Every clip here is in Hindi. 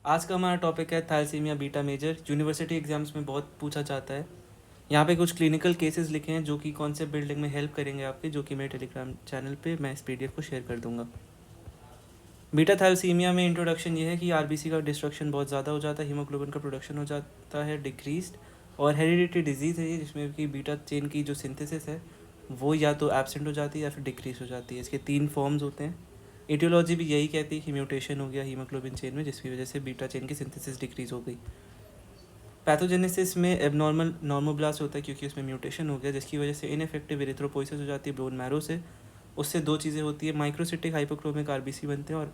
आज का हमारा टॉपिक है thalassaemia beta major. University exams में बहुत पूछा जाता है। यहाँ पे कुछ क्लिनिकल केसेस लिखे हैं जो कि कॉन्सेप्ट बिल्डिंग में हेल्प करेंगे आपके, जो कि मेरे टेलीग्राम चैनल पे मैं इस पीडीएफ को शेयर कर दूंगा। बीटा थैलेसीमिया में इंट्रोडक्शन ये है कि आरबीसी का डिस्ट्रक्शन बहुत ज़्यादा हो जाता है, हीमोग्लोबिन का प्रोडक्शन हो जाता है डिक्रीज्ड, और हेरिडिटी डिजीज़ है ये, जिसमें कि बीटा चेन की जो सिंथेसिस है वो या तो एब्सेंट हो जाती है या फिर डिक्रीज हो जाती है। इसके 3 फॉर्म्स होते हैं। एटियोलॉजी भी यही कहती है कि म्यूटेशन हो गया हीमोग्लोबिन चेन में, जिसकी वजह से बीटा चेन की सिंथेसिस डिक्रीज हो गई। पैथोजेनेसिस में एबनॉर्मल नॉर्मोब्लास्ट होता है क्योंकि उसमें म्यूटेशन हो गया, जिसकी वजह से इनफेक्टिव एरिथ्रोपोइसिस हो जाती है बोन मैरो से। उससे 2 चीज़ें होती है, माइक्रोसिटिक हाइपोक्रोमिक आरबीसी बनते हैं और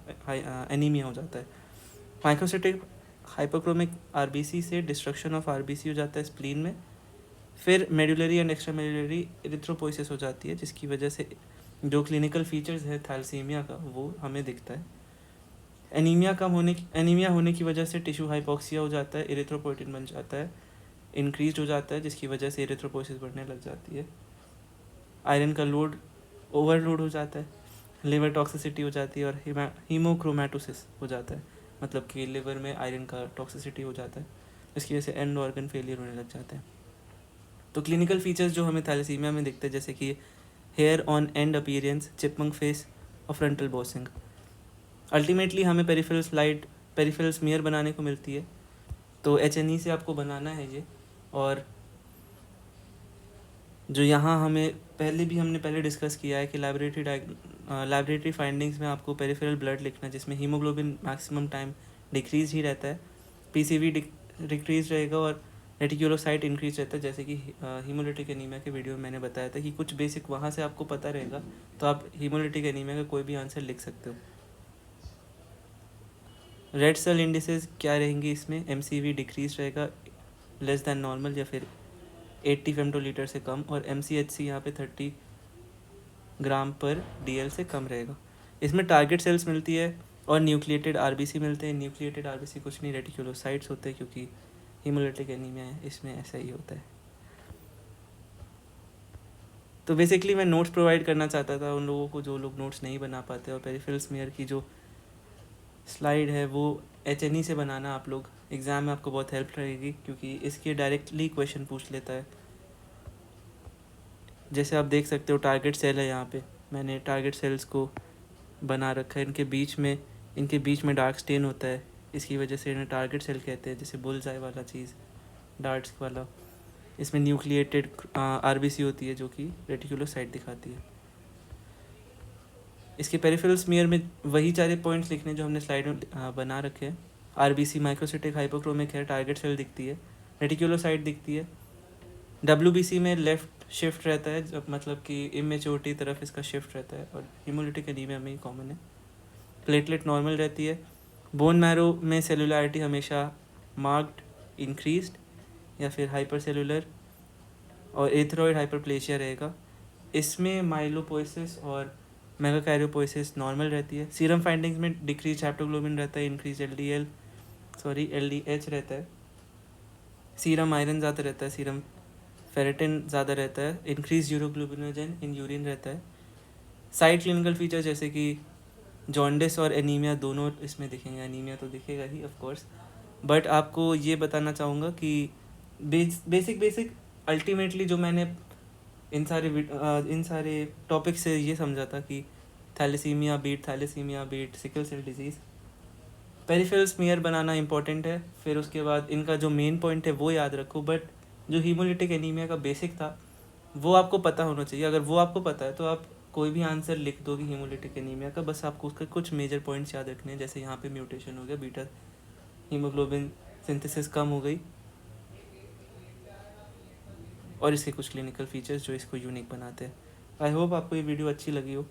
एनीमिया हो जाता है। माइक्रोसिटिक हाइपोक्रोमिक आरबीसी से डिस्ट्रक्शन ऑफ आरबीसी हो जाता है स्प्लीन में, फिर medullary and extra medullary erythropoiesis हो जाती है, जिसकी वजह से जो क्लिनिकल फीचर्स है थैलेसीमिया का वो हमें दिखता है। एनीमिया होने की वजह से टिश्यू हाइपोक्सिया हो जाता है, एरिथ्रोपोइटिन बन जाता है, इंक्रीज हो जाता है, जिसकी वजह से एरिथ्रोपोइसिस बढ़ने लग जाती है। आयरन का लोड ओवरलोड हो जाता है, लिवर टॉक्सिसिटी हो जाती है, और हीमोक्रोमेटोसिस हो जाता है, मतलब कि लिवर में आयरन का टॉक्सिसिटी हो जाता है, जिसकी वजह से एंड ऑर्गन फेलियर होने लग जाते हैं। तो क्लिनिकल फीचर्स जो हमें थैलेसीमिया में दिखते हैं, जैसे कि hair on end appearance, chipmunk face और फ्रंटल बॉसिंग। अल्टीमेटली हमें पेरिफेरल स्मीयर बनाने को मिलती है, तो HNE से आपको बनाना है ये। और जो यहाँ हमें हमने डिस्कस किया है कि लैबोरेटरी फाइंडिंग्स में आपको पेरिफेरल ब्लड लिखना है, जिसमें हीमोग्लोबिन मैक्सिमम टाइम डिक्रीज ही रहता है, PCV डिक्रीज रहेगा और रेटिकुलोसाइट इंक्रीज रहता है। जैसे कि हीमोलिटिक एनीमिया के वीडियो में मैंने बताया था कि कुछ बेसिक वहाँ से आपको पता रहेगा, तो आप हीमोलिटिक एनीमिया का कोई भी आंसर लिख सकते हो। रेड सेल इंडिसेस क्या रहेंगी इसमें, MCV डिक्रीज रहेगा लेस दैन नॉर्मल या फिर 80 फेमटोलीटर से कम, और MCHC यहाँ पे 30 ग्राम पर DL से कम रहेगा। इसमें टारगेट सेल्स मिलती है और न्यूक्लिएटेड आरबीसी मिलते हैं। न्यूक्लिएटेड आरबीसी कुछ नहीं, रेटिकुलोसाइट्स होते हैं, क्योंकि हीमोलिटिक एनीमिया है इसमें ऐसा ही होता है। तो बेसिकली मैं नोट्स प्रोवाइड करना चाहता था उन लोगों को जो लोग नोट्स नहीं बना पाते, और पेरिफेरल स्मीयर की जो स्लाइड है वो HNE से बनाना आप लोग, एग्ज़ाम में आपको बहुत हेल्प रहेगी, क्योंकि इसके डायरेक्टली क्वेश्चन पूछ लेता है। जैसे आप देख सकते हो टारगेट सेल है, यहाँ पे मैंने टारगेट सेल्स को बना रखा है, इनके बीच में डार्क स्टेन होता है, इसकी वजह से इन्हें टारगेट सेल कहते हैं, जैसे बुलजाई वाला चीज़, डार्ट्स वाला। इसमें न्यूक्लिएटेड आरबीसी होती है जो कि रेटिकुलोसाइट दिखाती है। इसके पेरिफेरल स्मीयर में वही सारे पॉइंट्स लिखने जो हमने स्लाइड में बना रखे हैं। आरबीसी माइक्रोसिटिक हाइपोक्रोमिक है, टारगेट सेल दिखती है, रेटिकुलोसाइट दिखती है। WBC में लेफ़्ट शिफ्ट रहता है, जब मतलब कि इमेच्योरिटी तरफ इसका शिफ्ट रहता है, और हीमोलिटिक एनीमिया में ही कॉमन है। प्लेटलेट नॉर्मल रहती है। बोन मैरो में सेलुलरिटी हमेशा मार्क्ड इंक्रीज्ड या फिर हाइपर सेलुलर, और एथेरॉइड हाइपरप्लेशिया रहेगा। इसमें माइलोपोइसिस और मेगाकैरियोपोइसिस नॉर्मल रहती है। सीरम फाइंडिंग्स में डिक्रीज हेप्टोग्लोबिन रहता है, इंक्रीज LDH रहता है। सीरम आयरन ज़्यादा रहता है, सीरम फेरेटिन ज़्यादा रहता है, इंक्रीज यूरोग्लोबिनोजन इन यूरिन रहता है। साइड क्लिनिकल फीचर जैसे कि जॉन्डिस और एनीमिया दोनों इसमें दिखेंगे, एनीमिया तो दिखेगा ही ऑफ कोर्स, बट आपको ये बताना चाहूँगा कि बेसिक अल्टीमेटली जो मैंने इन सारे टॉपिक से ये समझा था कि थैलेसीमिया बीट sickle cell disease, peripheral smear बनाना इंपॉर्टेंट है। फिर उसके बाद इनका जो मेन पॉइंट है वो याद रखो, बट जो हीमोलिटिक एनीमिया का बेसिक था वो आपको पता होना चाहिए। अगर वो आपको पता है तो आप कोई भी आंसर लिख दोगे हीमोलिटिक एनीमिया का, बस आपको उसके कुछ मेजर पॉइंट्स याद रखने हैं, जैसे यहाँ पे म्यूटेशन हो गया, बीटा हीमोग्लोबिन सिंथेसिस कम हो गई, और इसके कुछ क्लिनिकल फीचर्स जो इसको यूनिक बनाते हैं। आई होप आपको ये वीडियो अच्छी लगी हो।